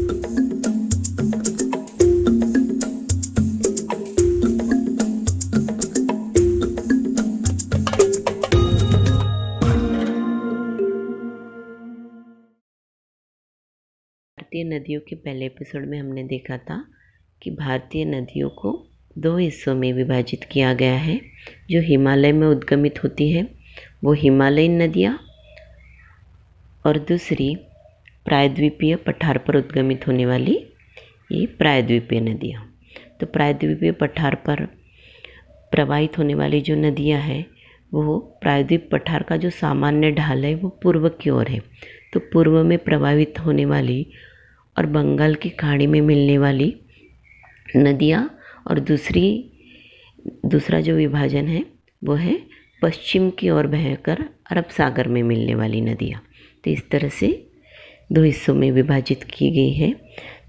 भारतीय नदियों के पहले एपिसोड में हमने देखा था कि भारतीय नदियों को दो हिस्सों में विभाजित किया गया है। जो हिमालय में उद्गमित होती है वो हिमालयन नदियाँ, और दूसरी प्रायद्वीपीय पठार पर उद्गमित होने वाली ये प्रायद्वीपीय नदियाँ। तो प्रायद्वीपीय पठार पर प्रवाहित होने वाली जो नदियाँ हैं वो प्रायद्वीप पठार का जो सामान्य ढाल है वो पूर्व की ओर है। तो पूर्व में प्रवाहित होने वाली और बंगाल की खाड़ी में मिलने वाली नदियाँ, और दूसरा जो विभाजन है वो है पश्चिम की ओर बहकर अरब सागर में मिलने वाली नदियाँ। तो इस तरह से दो हिस्सों में विभाजित की गई है।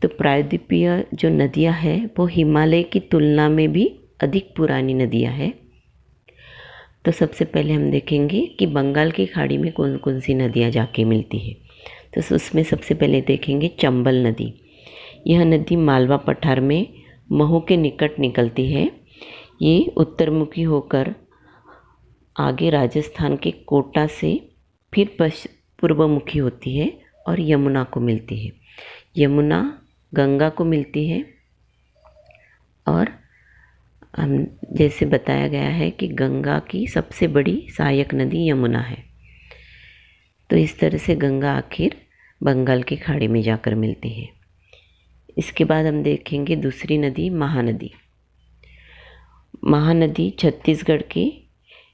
तो प्रायद्वीपीय जो नदियाँ हैं वो हिमालय की तुलना में भी अधिक पुरानी नदियाँ हैं। तो सबसे पहले हम देखेंगे कि बंगाल की खाड़ी में कौन कौन सी नदियाँ जाके मिलती हैं। तो उसमें सबसे पहले देखेंगे चंबल नदी। यह नदी मालवा पठार में महू के निकट निकलती है। ये उत्तरमुखी होकर आगे राजस्थान के कोटा से फिर पूर्वमुखी होती है और यमुना को मिलती है। यमुना गंगा को मिलती है, और हम जैसे बताया गया है कि गंगा की सबसे बड़ी सहायक नदी यमुना है। तो इस तरह से गंगा आखिर बंगाल की खाड़ी में जाकर मिलती है। इसके बाद हम देखेंगे दूसरी नदी महानदी। महानदी छत्तीसगढ़ के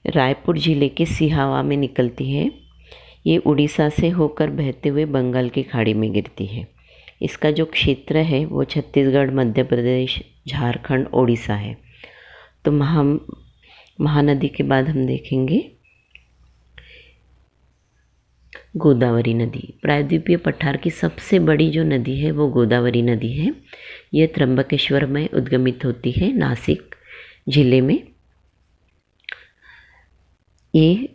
रायपुर जिले के सिहावा में निकलती है। ये उड़ीसा से होकर बहते हुए बंगाल की खाड़ी में गिरती है। इसका जो क्षेत्र है वो छत्तीसगढ़, मध्य प्रदेश, झारखंड, उड़ीसा है। तो महानदी के बाद हम देखेंगे गोदावरी नदी। प्रायद्वीपीय पठार की सबसे बड़ी जो नदी है वो गोदावरी नदी है। यह त्र्यंबकेश्वर में उद्गमित होती है, नासिक जिले में। ये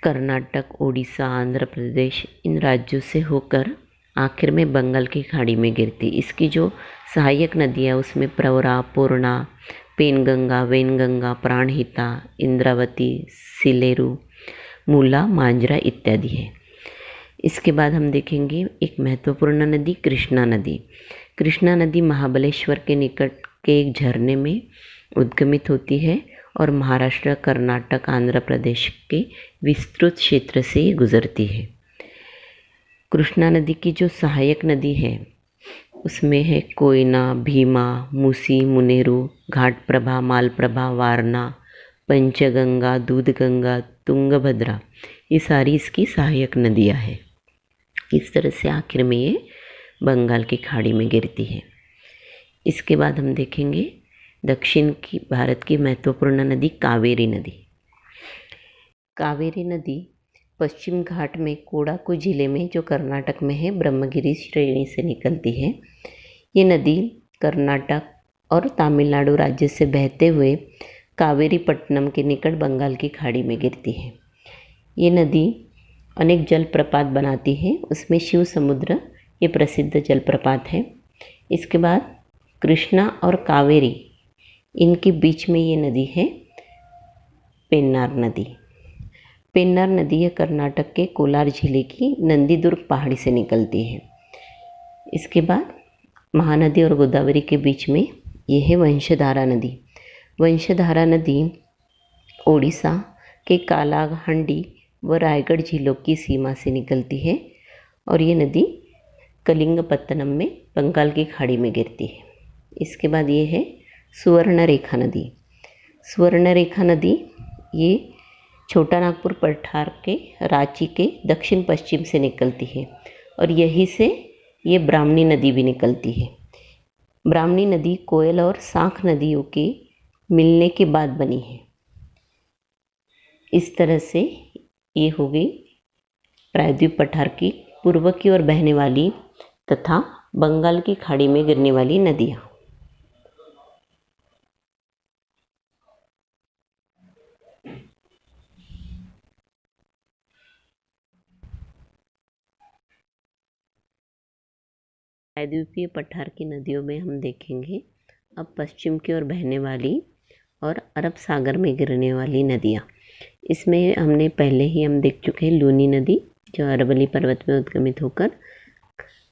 कर्नाटक, उड़ीसा, आंध्र प्रदेश इन राज्यों से होकर आखिर में बंगाल की खाड़ी में गिरती। इसकी जो सहायक नदियाँ उसमें प्रवरा, पूर्णा, पेनगंगा, वेनगंगा, प्राणहिता, इंद्रावती, सिलेरू, मूला, मांजरा इत्यादि है। इसके बाद हम देखेंगे एक महत्वपूर्ण नदी कृष्णा नदी। कृष्णा नदी महाबलेश्वर के निकट के एक झरने में उद्गमित होती है और महाराष्ट्र, कर्नाटक, आंध्र प्रदेश के विस्तृत क्षेत्र से ये गुजरती है। कृष्णा नदी की जो सहायक नदी है उसमें है कोयना, भीमा, मूसी, मुनेरू, घाटप्रभा, मालप्रभा, वारणा, पंचगंगा, दूधगंगा, तुंगभद्रा। ये सारी इसकी सहायक नदियाँ हैं। इस तरह से आखिर में ये बंगाल की खाड़ी में गिरती है। इसके बाद हम देखेंगे दक्षिण की भारत की महत्वपूर्ण नदी कावेरी नदी। कावेरी नदी पश्चिम घाट में कोडागु जिले में, जो कर्नाटक में है, ब्रह्मगिरी श्रेणी से निकलती है। ये नदी कर्नाटक और तमिलनाडु राज्य से बहते हुए कावेरी पट्टनम के निकट बंगाल की खाड़ी में गिरती है। ये नदी अनेक जलप्रपात बनाती है, उसमें शिव समुद्र ये प्रसिद्ध जलप्रपात है। इसके बाद कृष्णा और कावेरी इनके बीच में ये नदी है पेन्नार नदी। पेन्नार नदी यह कर्नाटक के कोलार जिले की नंदीदुर्ग पहाड़ी से निकलती है। इसके बाद महानदी और गोदावरी के बीच में ये है वंशधारा नदी। वंशधारा नदी ओडिशा के कालाहांडी व रायगढ़ जिलों की सीमा से निकलती है, और ये नदी कलिंगपत्तनम में बंगाल की खाड़ी में गिरती है। इसके बाद ये है सुवर्णरेखा नदी। सुवर्णरेखा नदी ये छोटा नागपुर पठार के रांची के दक्षिण पश्चिम से निकलती है, और यहीं से ये ब्राह्मणी नदी भी निकलती है। ब्राह्मणी नदी कोयल और साख नदियों के मिलने के बाद बनी है। इस तरह से ये हो गई प्रायद्वीप पठार की पूर्व की ओर बहने वाली तथा बंगाल की खाड़ी में गिरने वाली नदियाँ। प्रायद्वीपीय पठार की नदियों में हम देखेंगे अब पश्चिम की ओर बहने वाली और अरब सागर में गिरने वाली नदियाँ। इसमें हमने पहले ही हम देख चुके हैं लूनी नदी, जो अरवली पर्वत में उद्गमित होकर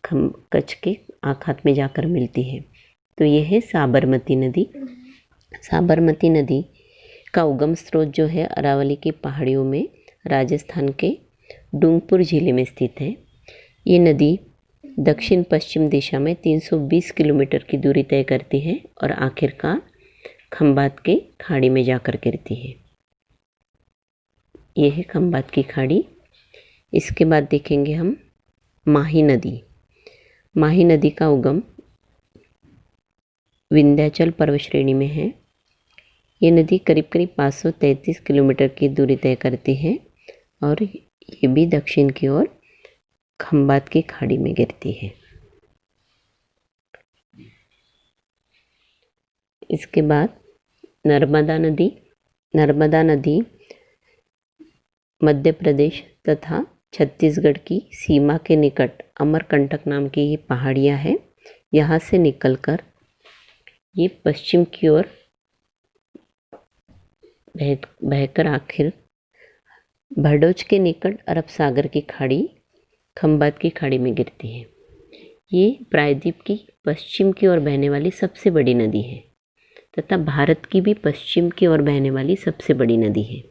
कच्छ के आखात में जाकर मिलती है। तो ये है साबरमती नदी। साबरमती नदी का उगम स्रोत जो है अरावली की पहाड़ियों में राजस्थान के डूंगरपुर जिले में स्थित है। ये नदी दक्षिण पश्चिम दिशा में 320 किलोमीटर की दूरी तय करती है और आखिरकार खंबात के खाड़ी में जाकर गिरती है। यह है खंबात की खाड़ी। इसके बाद देखेंगे हम माही नदी। माही नदी का उगम विंध्याचल पर्वत श्रेणी में है। ये नदी करीब करीब 533 किलोमीटर की दूरी तय करती है और ये भी दक्षिण की ओर खंबात की खाड़ी में गिरती है। इसके बाद नर्मदा नदी। नर्मदा नदी मध्य प्रदेश तथा छत्तीसगढ़ की सीमा के निकट अमरकंटक नाम की ये पहाड़ियाँ हैं। यहाँ से निकलकर ये पश्चिम की ओर बहकर आखिर भड़ोच के निकट अरब सागर की खाड़ी खंबात की खाड़ी में गिरती है। ये प्रायद्वीप की पश्चिम की ओर बहने वाली सबसे बड़ी नदी है तथा भारत की भी पश्चिम की ओर बहने वाली सबसे बड़ी नदी है।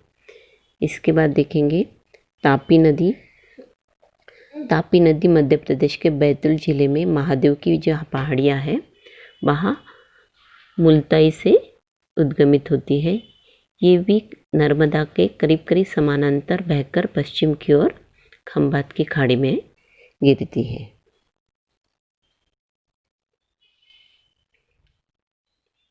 इसके बाद देखेंगे तापी नदी। तापी नदी मध्य प्रदेश के बैतूल जिले में महादेव की जहाँ पहाड़ियाँ हैं वहाँ मुल्ताई से उद्गमित होती है। ये भी नर्मदा के करीब करीब समानांतर बहकर पश्चिम की ओर खंबात की खाड़ी में गिरती है।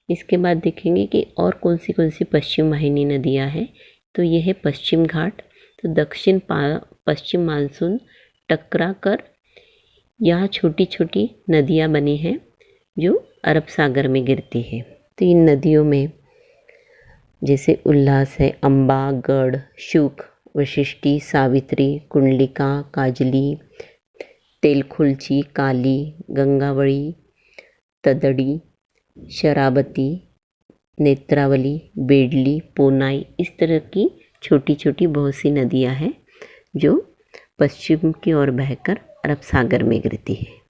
इसके बाद देखेंगे कि और कौन सी पश्चिम वाहिनी नदियाँ हैं। तो ये है पश्चिम घाट। तो दक्षिण पश्चिम मानसून टकरा कर यहाँ छोटी छोटी नदियाँ बनी हैं जो अरब सागर में गिरती है। तो इन नदियों में जैसे उल्लास है, अम्बा, गढ़, शुक, वशिष्ठी, सावित्री, कुंडलिका, काजली, तेलखुलची, काली, गंगावली, तदड़ी, शराबती, नेत्रावली, बेडली, पोनाई, इस तरह की छोटी छोटी बहुत सी नदियाँ हैं जो पश्चिम की ओर बहकर अरब सागर में गिरती है।